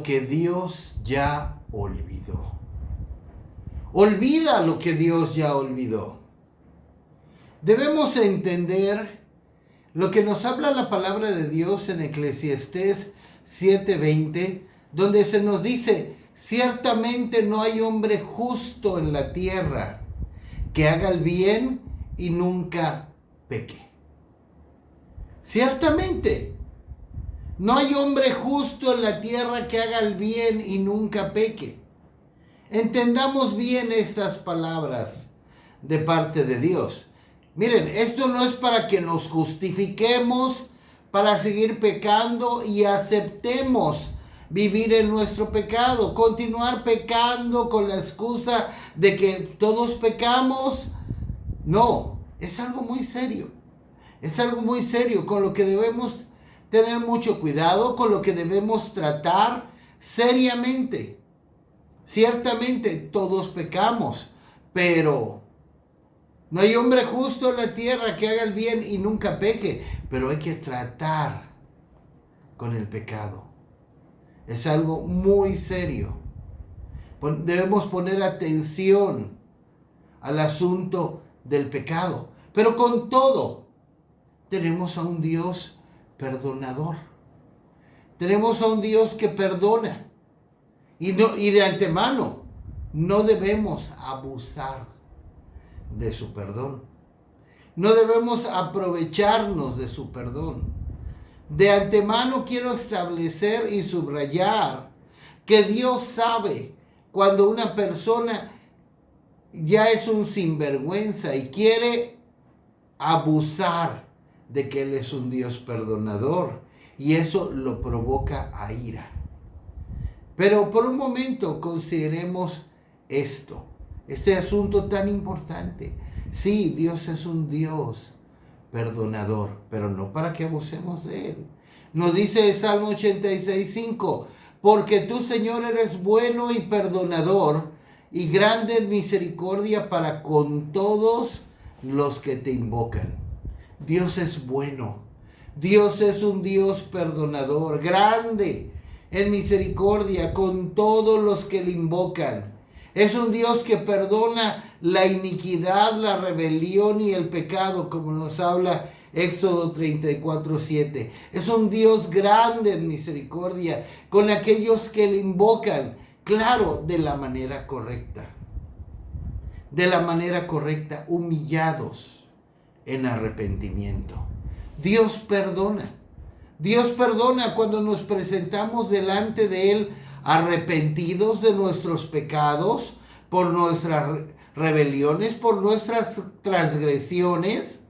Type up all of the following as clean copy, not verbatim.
que Dios ya olvidó. Olvida lo que Dios ya olvidó. Debemos entender lo que nos habla la palabra de Dios en Eclesiastés 7:20, donde se nos dice: ciertamente no hay hombre justo en la tierra que haga el bien y nunca peque. Ciertamente no hay hombre justo en la tierra que haga el bien y nunca peque. Entendamos bien estas palabras de parte de Dios. Miren, esto no es para que nos justifiquemos para seguir pecando y aceptemos vivir en nuestro pecado, continuar pecando con la excusa de que todos pecamos. No, es algo muy serio. Es algo muy serio con lo que debemos tener mucho cuidado, con lo que debemos tratar seriamente. Ciertamente todos pecamos, pero no hay hombre justo en la tierra que haga el bien y nunca peque. Pero hay que tratar con el pecado. Es algo muy serio. Debemos poner atención al asunto del pecado. Pero con todo, tenemos a un Dios perdonador. Tenemos a un Dios que perdona. Y de antemano, no debemos abusar de su perdón. No debemos aprovecharnos de su perdón. De antemano quiero establecer y subrayar que Dios sabe cuando una persona ya es un sinvergüenza y quiere abusar de que Él es un Dios perdonador, y eso lo provoca a ira. Pero por un momento consideremos este asunto tan importante. Sí, Dios es un Dios perdonador, pero no para que abusemos de Él. Nos dice el Salmo 86:5, porque tú, Señor, eres bueno y perdonador y grande en misericordia para con todos los que te invocan. Dios es bueno. Dios es un Dios perdonador, grande en misericordia con todos los que le invocan. Es un Dios que perdona la iniquidad, la rebelión y el pecado, como nos habla Éxodo 34:7. Es un Dios grande en misericordia con aquellos que le invocan, claro, de la manera correcta. De la manera correcta, humillados en arrepentimiento. Dios perdona. Dios perdona cuando nos presentamos delante de Él arrepentidos de nuestros pecados, por nuestras rebeliones, por nuestras transgresiones,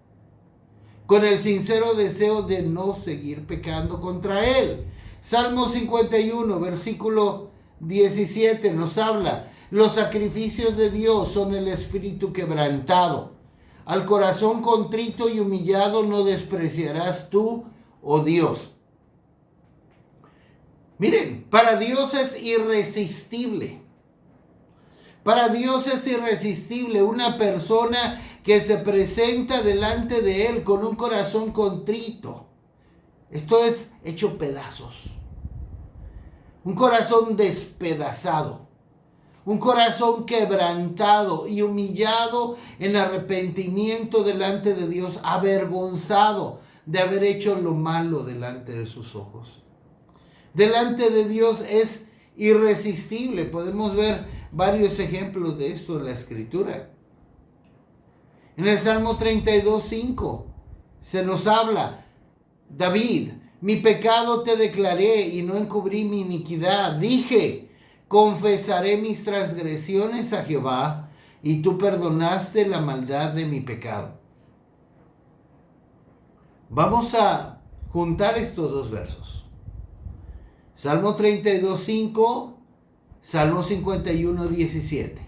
con el sincero deseo de no seguir pecando contra Él. Salmo 51, versículo 17 nos habla: los sacrificios de Dios son el espíritu quebrantado. Al corazón contrito y humillado no despreciarás tú, oh Dios. Miren, para Dios es irresistible. Para Dios es irresistible una persona que se presenta delante de Él con un corazón contrito. Esto es hecho pedazos. Un corazón despedazado. Un corazón quebrantado y humillado en arrepentimiento delante de Dios, avergonzado de haber hecho lo malo delante de sus ojos. Delante de Dios es irresistible. Podemos ver varios ejemplos de esto en la Escritura. En el Salmo 32:5 se nos habla: David, mi pecado te declaré y no encubrí mi iniquidad. Dije, confesaré mis transgresiones a Jehová, y tú perdonaste la maldad de mi pecado. Vamos a juntar estos dos versos. Salmo 32:5, Salmo 51:17.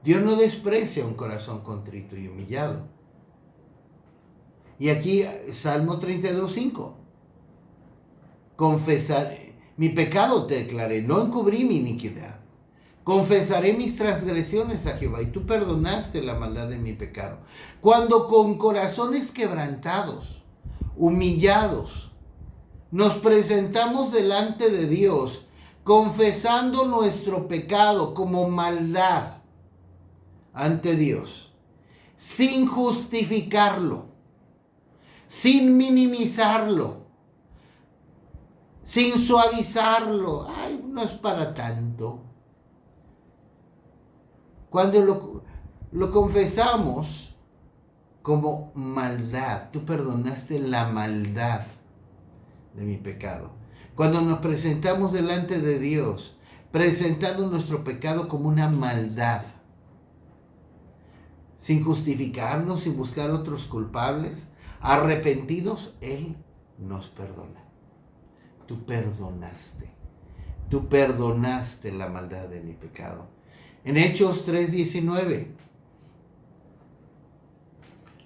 Dios no desprecia un corazón contrito y humillado. Y aquí Salmo 32:5. Confesaré, mi pecado te declaré, no encubrí mi iniquidad. Confesaré mis transgresiones a Jehová, y tú perdonaste la maldad de mi pecado. Cuando con corazones quebrantados, humillados, nos presentamos delante de Dios confesando nuestro pecado como maldad ante Dios, sin justificarlo, sin minimizarlo, sin suavizarlo. Ay, no es para tanto. Cuando lo confesamos como maldad, tú perdonaste la maldad de mi pecado. Cuando nos presentamos delante de Dios, presentando nuestro pecado como una maldad, sin justificarnos, sin buscar otros culpables, arrepentidos, Él nos perdona. Tú perdonaste la maldad de mi pecado. En Hechos 3:19,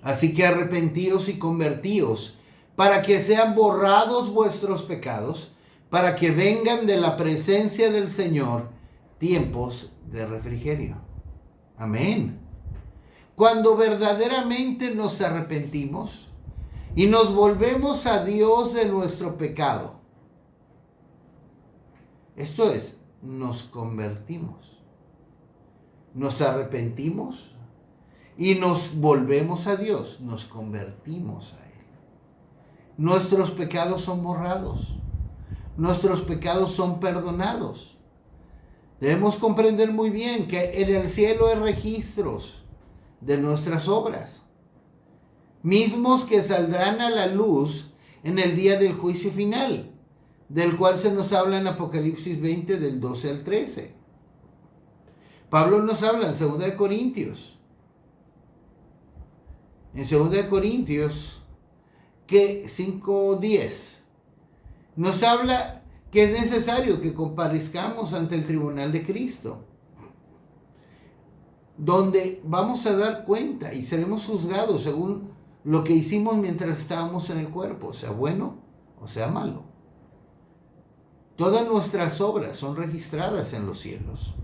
así que arrepentíos y convertíos, para que sean borrados vuestros pecados, para que vengan de la presencia del Señor tiempos de refrigerio. Amén. Cuando verdaderamente nos arrepentimos y nos volvemos a Dios de nuestro pecado, esto es, nos convertimos, nos arrepentimos y nos volvemos a Dios, nos convertimos a Él. Nuestros pecados son borrados, nuestros pecados son perdonados. Debemos comprender muy bien que en el cielo hay registros de nuestras obras, mismos que saldrán a la luz en el día del juicio final, del cual se nos habla en Apocalipsis 20 del 12 al 13. Pablo nos habla en 2 Corintios. En 2 Corintios que 5:10 nos habla que es necesario que comparezcamos ante el tribunal de Cristo, donde vamos a dar cuenta y seremos juzgados según lo que hicimos mientras estábamos en el cuerpo, sea bueno o sea malo. Todas nuestras obras son registradas en los cielos.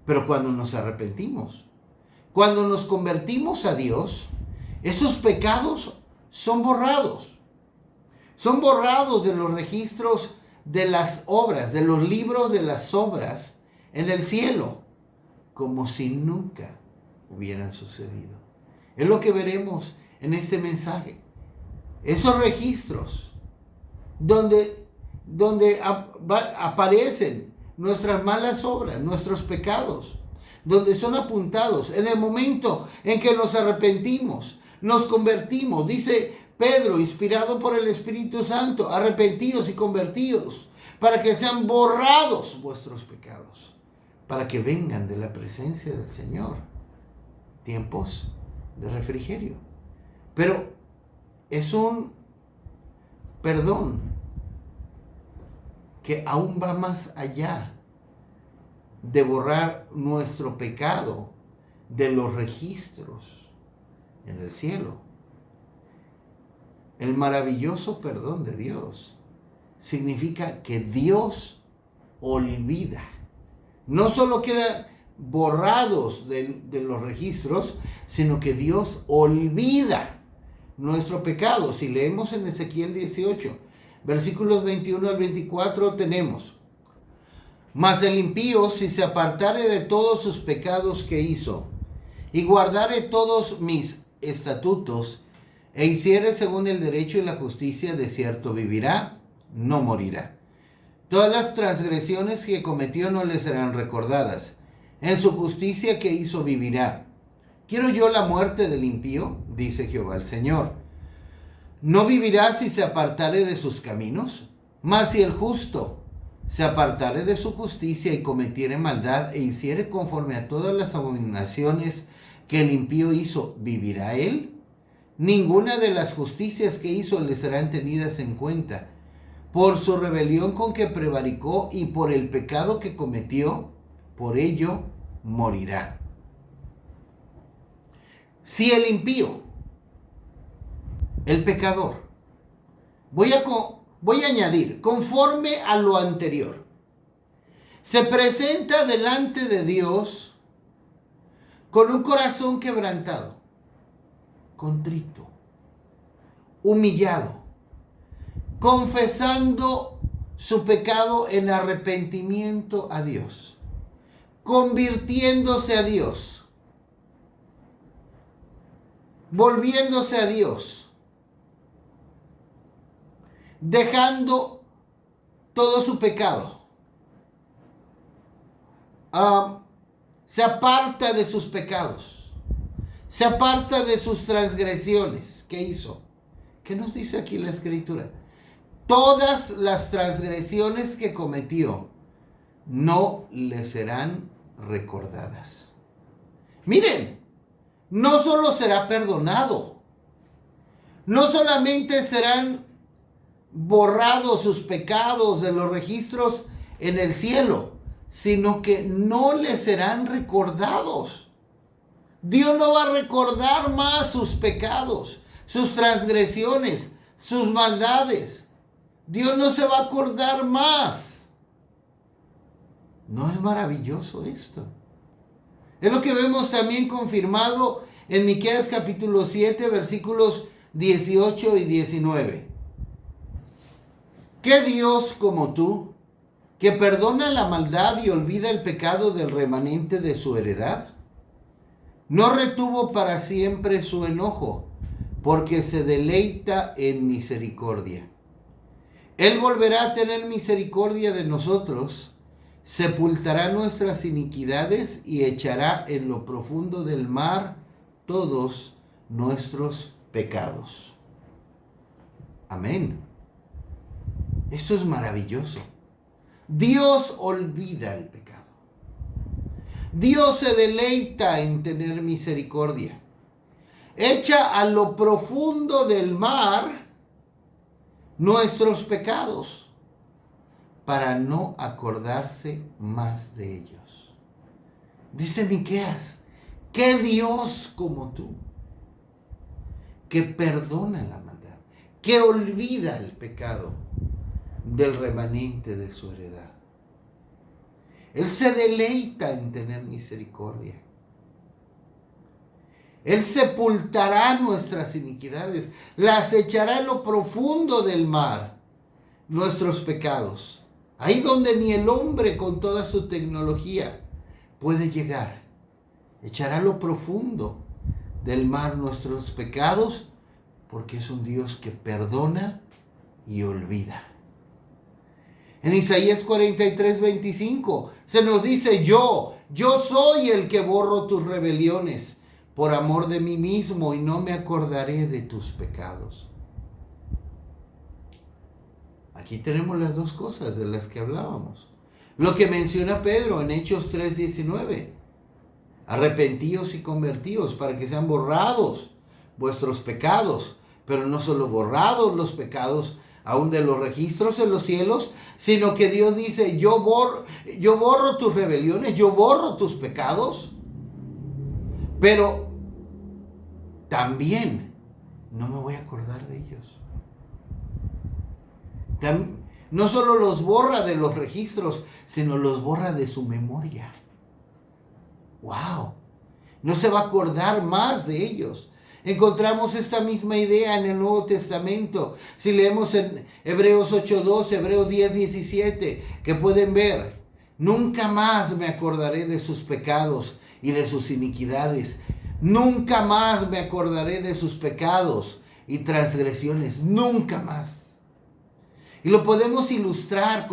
Pero cuando nos arrepentimos, cuando nos convertimos a Dios, esos pecados son borrados. Son borrados de los registros de las obras, de los libros de las obras en el cielo, como si nunca hubieran sucedido. Es lo que veremos en este mensaje. Esos registros donde aparecen nuestras malas obras, nuestros pecados, donde son apuntados en el momento en que nos arrepentimos, nos convertimos. Dice Pedro, inspirado por el Espíritu Santo, arrepentidos y convertidos, para que sean borrados vuestros pecados, para que vengan de la presencia del Señor tiempos de refrigerio. Pero es un perdón que aún va más allá de borrar nuestro pecado de los registros en el cielo. El maravilloso perdón de Dios significa que Dios olvida. No solo quedan borrados de los registros, sino que Dios olvida nuestro pecado. Si leemos en Ezequiel 18, versículos 21 al 24, tenemos: mas el impío, si se apartare de todos sus pecados que hizo, y guardare todos mis estatutos, e hiciere según el derecho y la justicia, de cierto vivirá, no morirá. Todas las transgresiones que cometió no le serán recordadas. En su justicia que hizo vivirá. ¿Quiero yo la muerte del impío?, dice Jehová el Señor. ¿No vivirá si se apartare de sus caminos? Mas si el justo se apartare de su justicia y cometiere maldad e hiciere conforme a todas las abominaciones que el impío hizo, ¿vivirá él? Ninguna de las justicias que hizo le serán tenidas en cuenta. Por su rebelión con que prevaricó y por el pecado que cometió, por ello morirá. Si el impío, el pecador, voy a añadir, conforme a lo anterior, se presenta delante de Dios con un corazón quebrantado, contrito, humillado, confesando su pecado en arrepentimiento a Dios, convirtiéndose a Dios, volviéndose a Dios, dejando todo su pecado. Se aparta de sus pecados, se aparta de sus transgresiones. ¿Qué hizo? ¿Qué nos dice aquí la Escritura? Todas las transgresiones que cometió no le serán recordadas. Miren, no solo será perdonado, no solamente serán borrados sus pecados de los registros en el cielo, sino que no le serán recordados. Dios no va a recordar más sus pecados, sus transgresiones, sus maldades. Dios no se va a acordar más. ¿No es maravilloso esto? Es lo que vemos también confirmado en Miqueas capítulo 7, versículos 18 y 19. ¿Qué Dios como tú, que perdona la maldad y olvida el pecado del remanente de su heredad? No retuvo para siempre su enojo, porque se deleita en misericordia. Él volverá a tener misericordia de nosotros, sepultará nuestras iniquidades y echará en lo profundo del mar todos nuestros pecados. Amén. Esto es maravilloso. Dios olvida el pecado. Dios se deleita en tener misericordia. Echa a lo profundo del mar nuestros pecados para no acordarse más de ellos. Dice Miqueas, ¿qué Dios como tú, que perdona la maldad, que olvida el pecado del remanente de su heredad? Él se deleita en tener misericordia. Él sepultará nuestras iniquidades, las echará en lo profundo del mar, nuestros pecados. Ahí donde ni el hombre con toda su tecnología puede llegar. Echará a lo profundo del mar nuestros pecados, porque es un Dios que perdona y olvida. En Isaías 43, 25 se nos dice, yo soy el que borro tus rebeliones por amor de mí mismo y no me acordaré de tus pecados. Aquí tenemos las dos cosas de las que hablábamos. Lo que menciona Pedro en Hechos 3:19. Arrepentíos y convertíos para que sean borrados vuestros pecados, pero no solo borrados los pecados aún de los registros en los cielos, sino que Dios dice, yo borro tus rebeliones, yo borro tus pecados, pero también no me voy a acordar de ellos. No solo los borra de los registros, sino los borra de su memoria. ¡Wow! No se va a acordar más de ellos. Encontramos esta misma idea en el Nuevo Testamento. Si leemos en Hebreos 8:2, Hebreos 10:17, que pueden ver, nunca más me acordaré de sus pecados y de sus iniquidades. Nunca más me acordaré de sus pecados y transgresiones. Nunca más. Y lo podemos ilustrar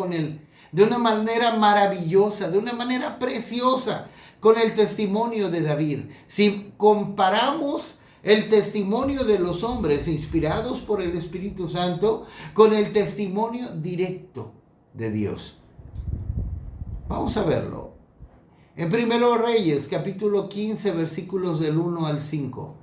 de una manera maravillosa, de una manera preciosa, con el testimonio de David. Si comparamos el testimonio de los hombres inspirados por el Espíritu Santo con el testimonio directo de Dios. Vamos a verlo. En 1 Reyes, capítulo 15, versículos del 1 al 5.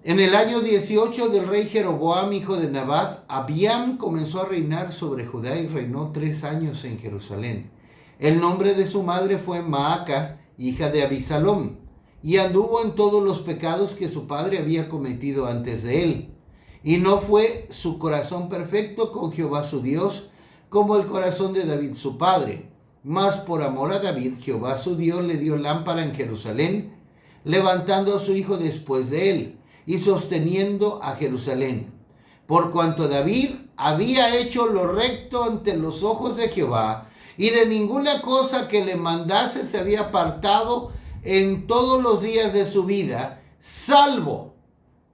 En el año 18 del rey Jeroboam, hijo de Nabat, Abiam comenzó a reinar sobre Judá y reinó 3 años en Jerusalén. El nombre de su madre fue Maaca, hija de Abisalom, y anduvo en todos los pecados que su padre había cometido antes de él. Y no fue su corazón perfecto con Jehová su Dios, como el corazón de David su padre. Mas por amor a David, Jehová su Dios le dio lámpara en Jerusalén, levantando a su hijo después de él, y sosteniendo a Jerusalén. por cuanto David había hecho lo recto ante los ojos de Jehová, y de ninguna cosa que le mandase se había apartado en todos los días de su vida, salvo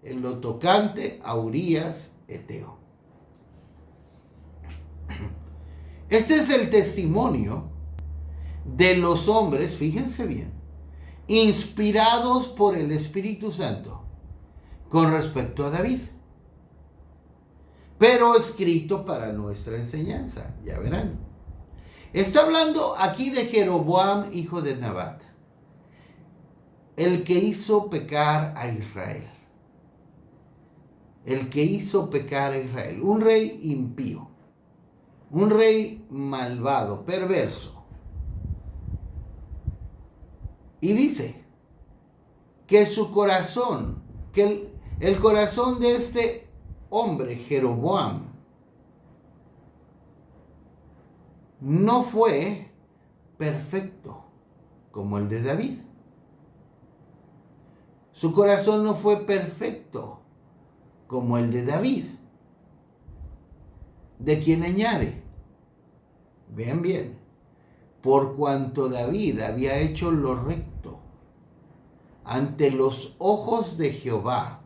en lo tocante a Urías Eteo. Este es el testimonio de los hombres, fíjense bien, inspirados por el Espíritu Santo con respecto a David, pero escrito para nuestra enseñanza, ya verán. Está hablando aquí de Jeroboam, hijo de Nabat, el que hizo pecar a Israel. El que hizo pecar a Israel, un rey impío, un rey malvado, perverso. Y dice que su corazón, que el corazón de este hombre, Jeroboam, no fue perfecto como el de David. Su corazón no fue perfecto como el de David. De quien añade, vean bien, por cuanto David había hecho lo recto ante los ojos de Jehová,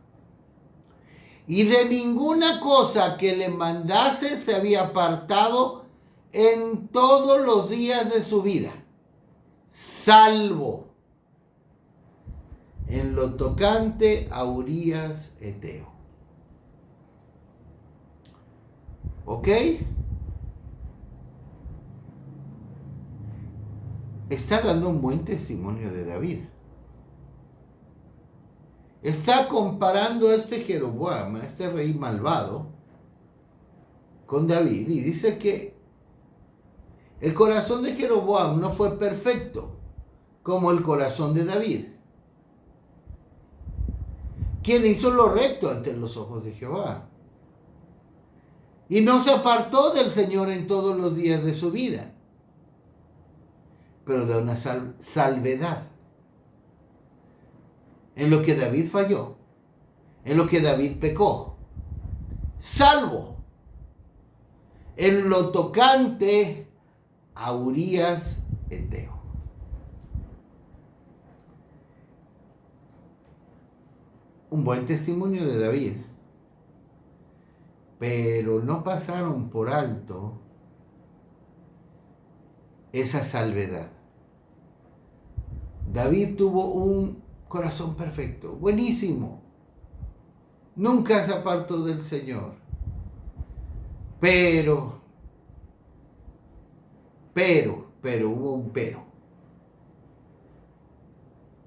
y de ninguna cosa que le mandase se había apartado en todos los días de su vida, salvo en lo tocante a Urías Eteo. ¿Ok? Está dando un buen testimonio de David. Está comparando a este Jeroboam, a este rey malvado, con David, y dice que el corazón de Jeroboam no fue perfecto como el corazón de David, quien hizo lo recto ante los ojos de Jehová, y no se apartó del Señor en todos los días de su vida, pero de una salvedad. En lo que David falló, en lo que David pecó, salvo en lo tocante a Urías Eteo. Un buen testimonio de David, pero no pasaron por alto esa salvedad. David tuvo un corazón perfecto, buenísimo, nunca se apartó del Señor, pero hubo un pero.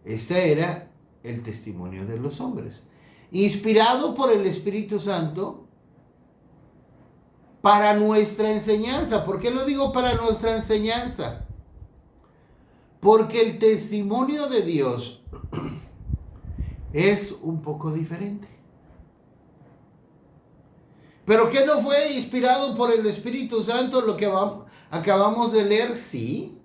Este era el testimonio de los hombres, inspirado por el Espíritu Santo para nuestra enseñanza. ¿Por qué lo digo para nuestra enseñanza? Porque el testimonio de Dios es un poco diferente. ¿Pero qué no fue inspirado por el Espíritu Santo lo que acabamos de leer? Sí.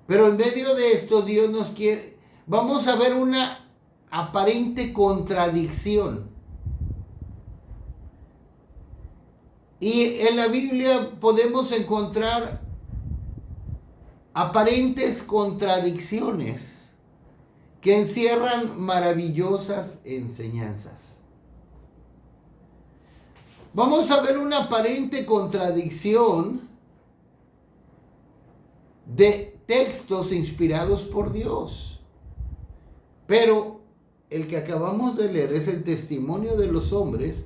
Pero en medio de esto Dios nos quiere... Vamos a ver una aparente contradicción. Y en la Biblia podemos encontrar aparentes contradicciones que encierran maravillosas enseñanzas. Vamos a ver una aparente contradicción de textos inspirados por Dios. Pero el que acabamos de leer es el testimonio de los hombres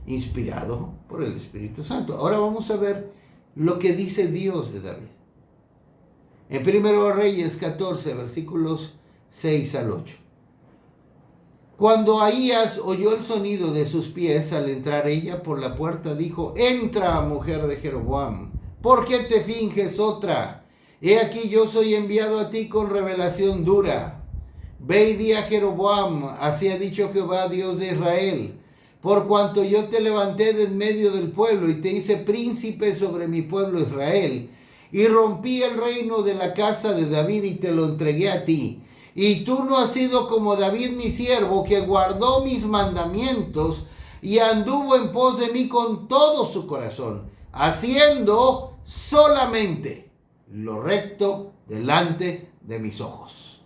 inspirado por el Espíritu Santo. Ahora vamos a ver lo que dice Dios de David. En 1 Reyes 14, versículos 6 al 8. Cuando Ahías oyó el sonido de sus pies al entrar ella por la puerta, dijo: entra, mujer de Jeroboam, ¿por qué te finges otra? He aquí yo soy enviado a ti con revelación dura. Ve y di a Jeroboam, así ha dicho Jehová, Dios de Israel, por cuanto yo te levanté de en medio del pueblo y te hice príncipe sobre mi pueblo Israel, y rompí el reino de la casa de David y te lo entregué a ti. Y tú no has sido como David mi siervo, que guardó mis mandamientos, y anduvo en pos de mí con todo su corazón, haciendo solamente lo recto delante de mis ojos.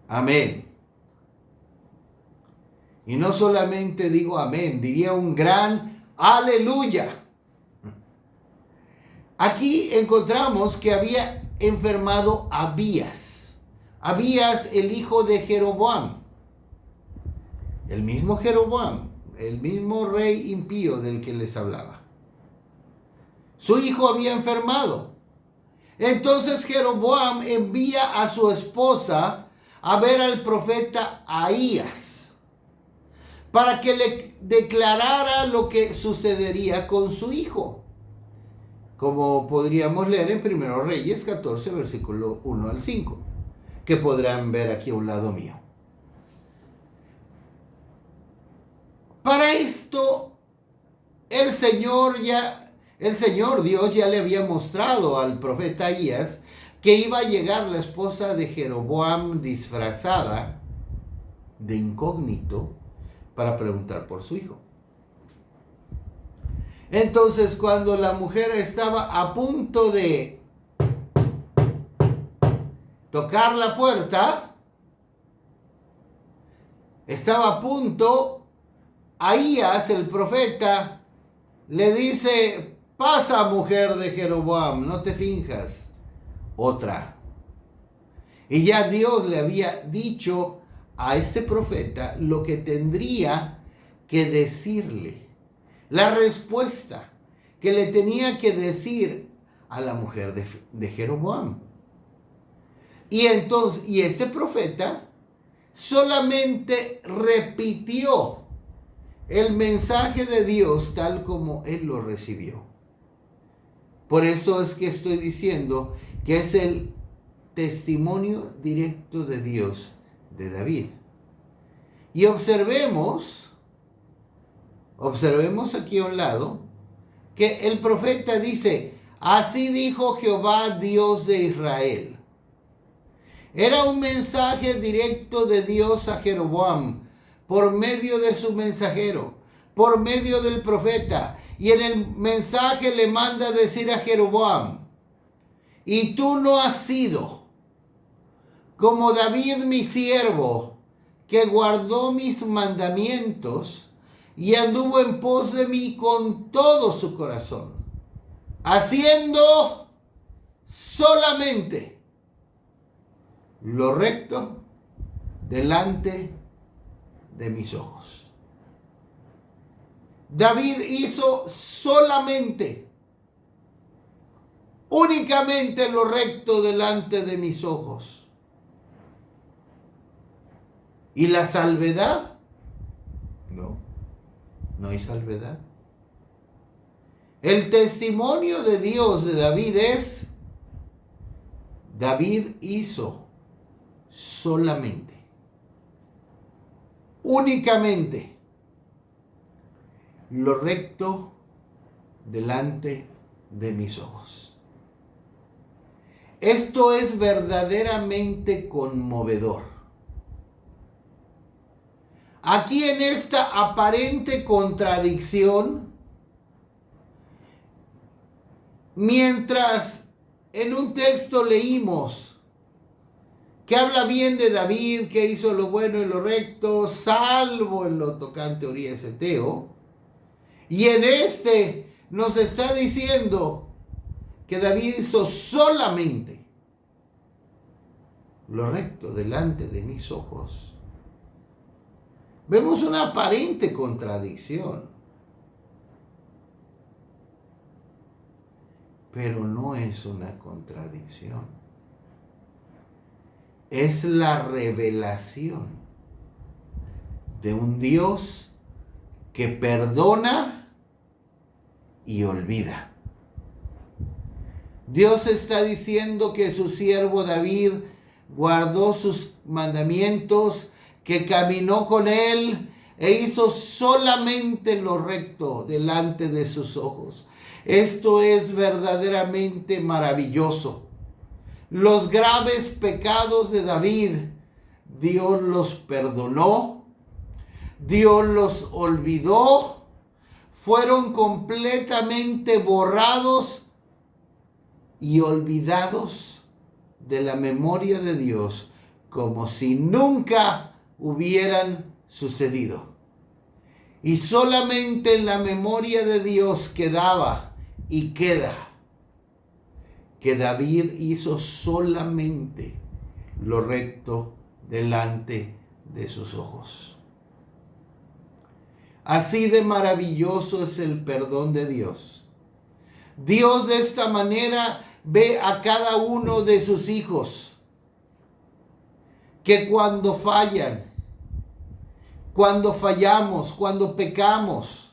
Amén. Y no solamente digo amén, diría un gran aleluya. Aquí encontramos que había enfermado Abías. Abías, el hijo de Jeroboam. El mismo Jeroboam, el mismo rey impío del que les hablaba. Su hijo había enfermado. Entonces Jeroboam envía a su esposa a ver al profeta Ahías para que le declarara lo que sucedería con su hijo. Como podríamos leer en 1 Reyes 14, versículo 1 al 5, que podrán ver aquí a un lado mío. Para esto, el Señor Dios ya le había mostrado al profeta Ahías que iba a llegar la esposa de Jeroboam disfrazada de incógnito para preguntar por su hijo. Entonces, cuando la mujer estaba a punto de tocar la puerta, estaba a punto, Ahías, el profeta, le dice: pasa, mujer de Jeroboam, no te finjas. Otra. Y ya Dios le había dicho a este profeta lo que tendría que decirle, la respuesta que le tenía que decir a la mujer de Jeroboam. Y entonces, este profeta solamente repitió el mensaje de Dios tal como él lo recibió. Por eso es que estoy diciendo que es el testimonio directo de Dios de David. Y observemos aquí a un lado que el profeta dice: así dijo Jehová, Dios de Israel. Era un mensaje directo de Dios a Jeroboam por medio de su mensajero, por medio del profeta. Y en el mensaje le manda a decir a Jeroboam: y tú no has sido como David mi siervo, que guardó mis mandamientos y anduvo en pos de mí con todo su corazón, haciendo solamente lo recto delante de mis ojos. David hizo únicamente lo recto delante de mis ojos. ¿Y la salvedad? No hay salvedad. El testimonio de Dios de David es: David hizo únicamente lo recto delante de mis ojos. Esto es verdaderamente conmovedor. Aquí en esta aparente contradicción, mientras en un texto leímos que habla bien de David, que hizo lo bueno y lo recto, salvo en lo tocante a Urías Eteo, y en este nos está diciendo que David hizo solamente lo recto delante de mis ojos. Vemos una aparente contradicción, pero no es una contradicción. Es la revelación de un Dios que perdona y olvida. Dios está diciendo que su siervo David guardó sus mandamientos, que caminó con él e hizo solamente lo recto delante de sus ojos. Esto es verdaderamente maravilloso. Los graves pecados de David, Dios los perdonó. Dios los olvidó, fueron completamente borrados y olvidados de la memoria de Dios, como si nunca hubieran sucedido. Y solamente en la memoria de Dios quedaba y queda que David hizo solamente lo recto delante de sus ojos. Así de maravilloso es el perdón de Dios. Dios de esta manera ve a cada uno de sus hijos, que cuando fallan, cuando fallamos, cuando pecamos,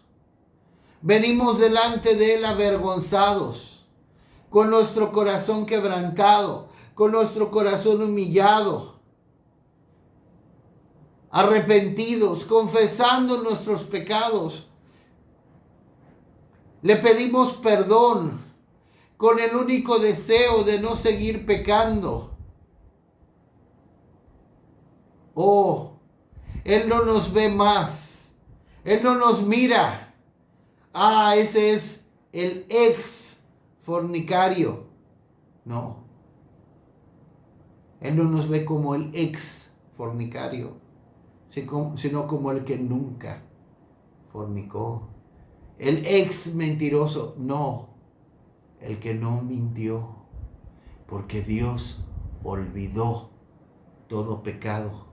venimos delante de Él avergonzados, con nuestro corazón quebrantado, con nuestro corazón humillado, arrepentidos, confesando nuestros pecados. Le pedimos perdón con el único deseo de no seguir pecando. Oh, Él no nos ve más. Él no nos mira. Ah, ese es el ex fornicario. No. Él no nos ve como el ex fornicario, sino como el que nunca fornicó. El ex mentiroso, no. El que no mintió. Porque Dios olvidó todo pecado.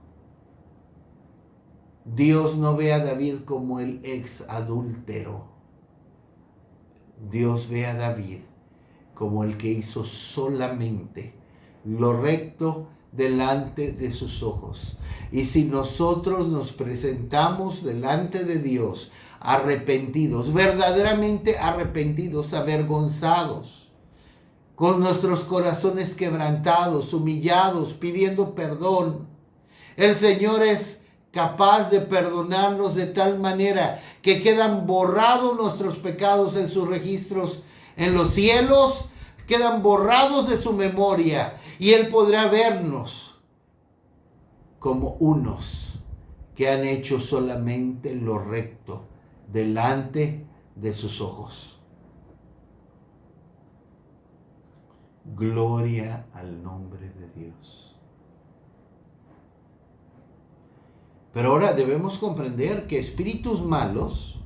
Dios no ve a David como el ex adúltero. Dios ve a David como el que hizo solamente lo recto delante de sus ojos. Y si nosotros nos presentamos delante de Dios arrepentidos, verdaderamente arrepentidos, avergonzados, con nuestros corazones quebrantados, humillados, pidiendo perdón, el Señor es capaz de perdonarnos de tal manera que quedan borrados nuestros pecados en sus registros en los cielos, quedan borrados de su memoria, y Él podrá vernos como unos que han hecho solamente lo recto delante de sus ojos. Gloria al nombre de Dios. Pero ahora debemos comprender que espíritus malos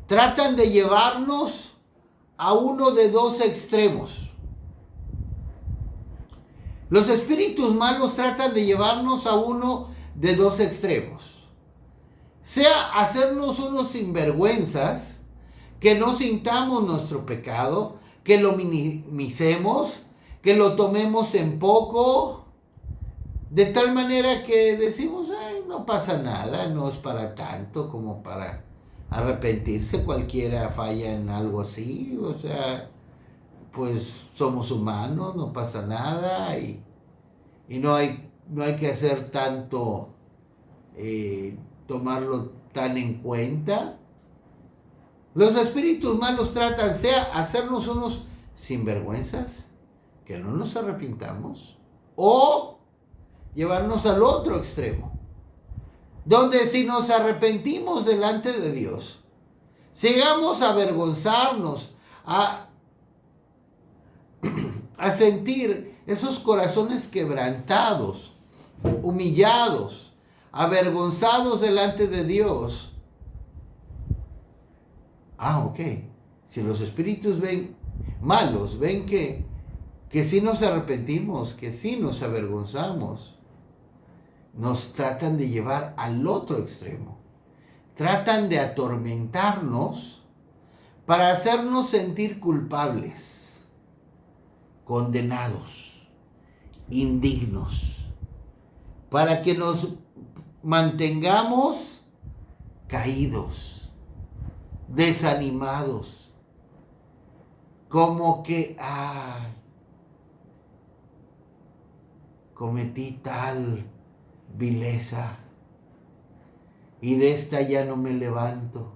tratan de llevarnos a uno de dos extremos. Los espíritus malos tratan de llevarnos a uno de dos extremos. Sea hacernos unos sinvergüenzas, que no sintamos nuestro pecado, que lo minimicemos, que lo tomemos en poco, de tal manera que decimos, ay, no pasa nada, no es para tanto como para arrepentirse, cualquiera falla en algo así, o sea, pues somos humanos, no pasa nada, y no hay que hacer tanto, tomarlo tan en cuenta. Los espíritus malos tratan, sea hacernos unos sinvergüenzas, que no nos arrepintamos, o llevarnos al otro extremo, donde si nos arrepentimos delante de Dios, sigamos a avergonzarnos, a sentir esos corazones quebrantados, humillados, avergonzados delante de Dios. Ok. Si los espíritus malos ven que sí nos arrepentimos, que sí nos avergonzamos, nos tratan de llevar al otro extremo. Tratan de atormentarnos para hacernos sentir culpables, condenados, indignos, para que nos mantengamos caídos, desanimados, como que, cometí tal vileza y de esta ya no me levanto,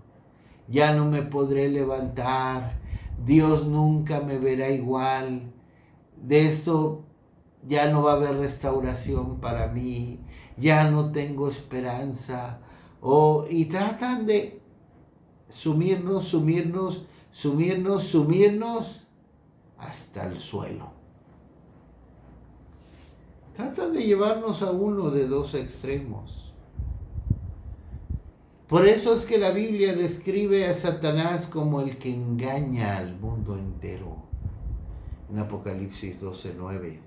ya no me podré levantar, Dios nunca me verá igual, de esto ya no va a haber restauración para mí, ya no tengo esperanza. y tratan de sumirnos hasta el suelo. Tratan de llevarnos a uno de dos extremos. Por eso es que la Biblia describe a Satanás como el que engaña al mundo entero, en Apocalipsis 12:9.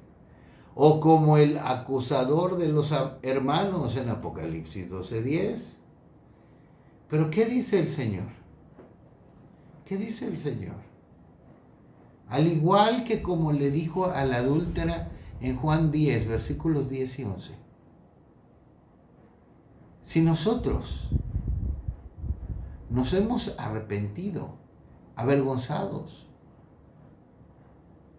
O como el acusador de los hermanos, en Apocalipsis 12:10. Pero ¿qué dice el Señor? ¿Qué dice el Señor? Al igual que como le dijo a la adúltera en Juan 10, versículos 10 y 11. Si nosotros nos hemos arrepentido, avergonzados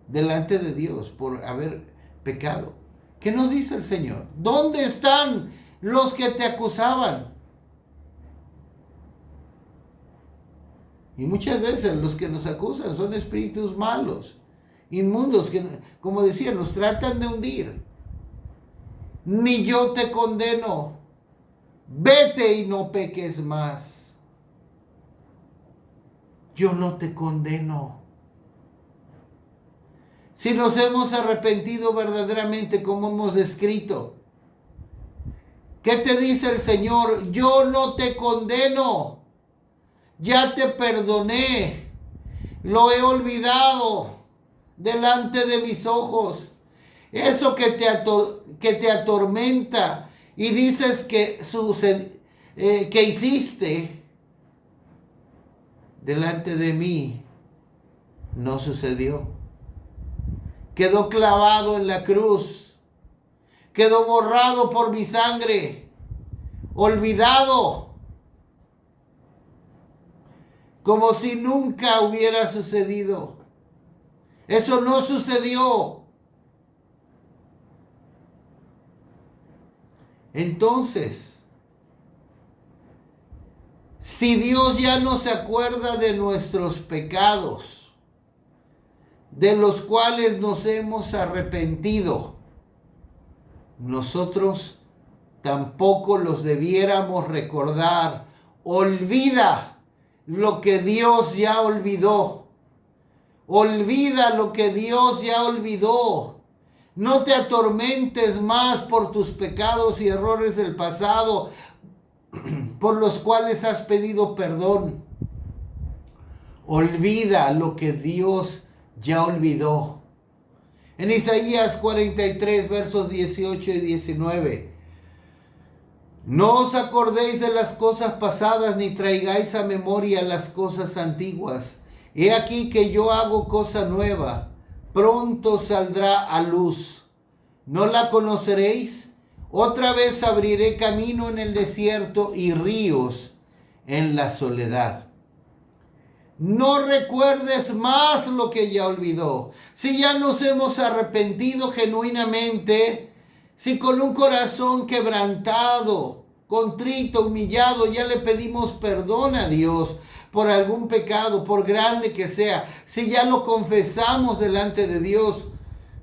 delante de Dios por haber pecado, ¿qué nos dice el Señor? ¿Dónde están los que te acusaban? Y muchas veces los que nos acusan son espíritus malos, inmundos, que, como decía, nos tratan de hundir. Ni yo te condeno, vete y no peques más. Yo no te condeno. Si nos hemos arrepentido verdaderamente, como hemos escrito, ¿qué te dice el Señor? Yo no te condeno. Ya te perdoné, lo he olvidado delante de mis ojos. Eso que te atormenta y dices que hiciste delante de mí, no sucedió. Quedó clavado en la cruz, quedó borrado por mi sangre, olvidado. Como si nunca hubiera sucedido. Eso no sucedió. Entonces, si Dios ya no se acuerda de nuestros pecados, de los cuales nos hemos arrepentido, nosotros tampoco los debiéramos recordar. Olvida lo que Dios ya olvidó. Olvida lo que Dios ya olvidó. No te atormentes más por tus pecados y errores del pasado, por los cuales has pedido perdón. Olvida lo que Dios ya olvidó. En Isaías 43, versos 18 y 19. No os acordéis de las cosas pasadas, ni traigáis a memoria las cosas antiguas. He aquí que yo hago cosa nueva, pronto saldrá a luz. ¿No la conoceréis? Otra vez abriré camino en el desierto y ríos en la soledad. No recuerdes más lo que ya olvidó. Si ya nos hemos arrepentido genuinamente, si con un corazón quebrantado, contrito, humillado, ya le pedimos perdón a Dios por algún pecado, por grande que sea, si ya lo confesamos delante de Dios,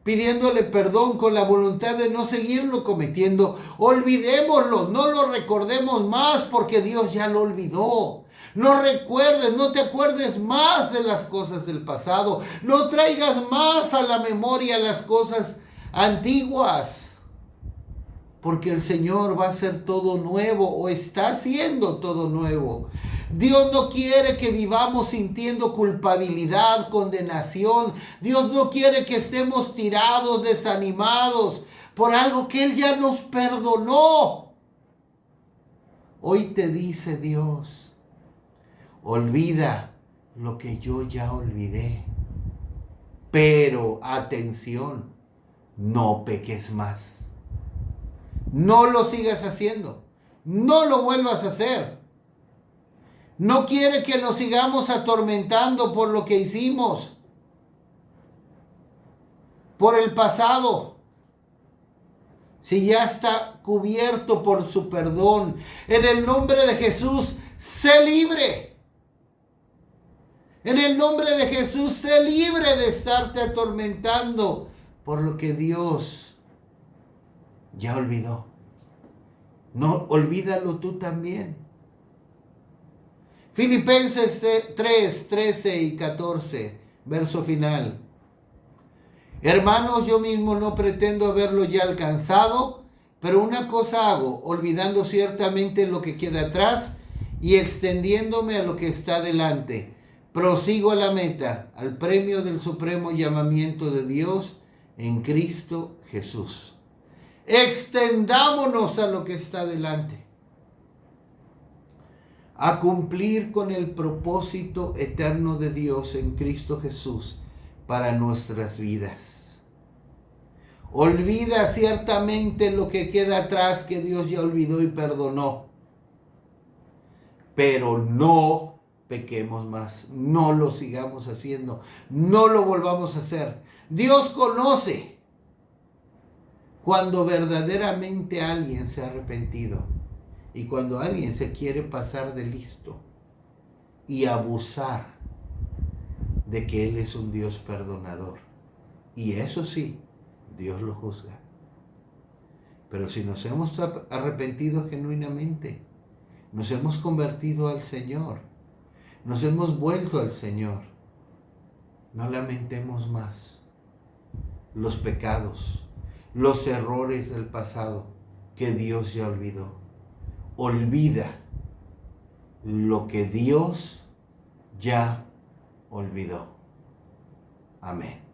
pidiéndole perdón con la voluntad de no seguirlo cometiendo, olvidémoslo, no lo recordemos más porque Dios ya lo olvidó. No recuerdes, no te acuerdes más de las cosas del pasado, no traigas más a la memoria las cosas antiguas. Porque el Señor va a hacer todo nuevo o está haciendo todo nuevo. Dios no quiere que vivamos sintiendo culpabilidad, condenación. Dios no quiere que estemos tirados, desanimados por algo que Él ya nos perdonó. Hoy te dice Dios, olvida lo que yo ya olvidé. Pero atención, no peques más. No lo sigas haciendo. No lo vuelvas a hacer. No quiere que nos sigamos atormentando por lo que hicimos, por el pasado. Si ya está cubierto por su perdón, en el nombre de Jesús, sé libre. En el nombre de Jesús, sé libre de estarte atormentando por lo que Dios ya olvidó. No, olvídalo tú también. Filipenses 3, 13 y 14, verso final. Hermanos, yo mismo no pretendo haberlo ya alcanzado, pero una cosa hago, olvidando ciertamente lo que queda atrás y extendiéndome a lo que está delante. Prosigo a la meta, al premio del supremo llamamiento de Dios en Cristo Jesús. Extendámonos a lo que está delante, a cumplir con el propósito eterno de Dios en Cristo Jesús para nuestras vidas. Olvida ciertamente lo que queda atrás, que Dios ya olvidó y perdonó. Pero no pequemos más, no lo sigamos haciendo, no lo volvamos a hacer. Dios conoce cuando verdaderamente alguien se ha arrepentido y cuando alguien se quiere pasar de listo y abusar de que Él es un Dios perdonador. Y eso sí, Dios lo juzga. Pero si nos hemos arrepentido genuinamente, nos hemos convertido al Señor, nos hemos vuelto al Señor, no lamentemos más los pecados, los errores del pasado que Dios ya olvidó. Olvida lo que Dios ya olvidó. Amén.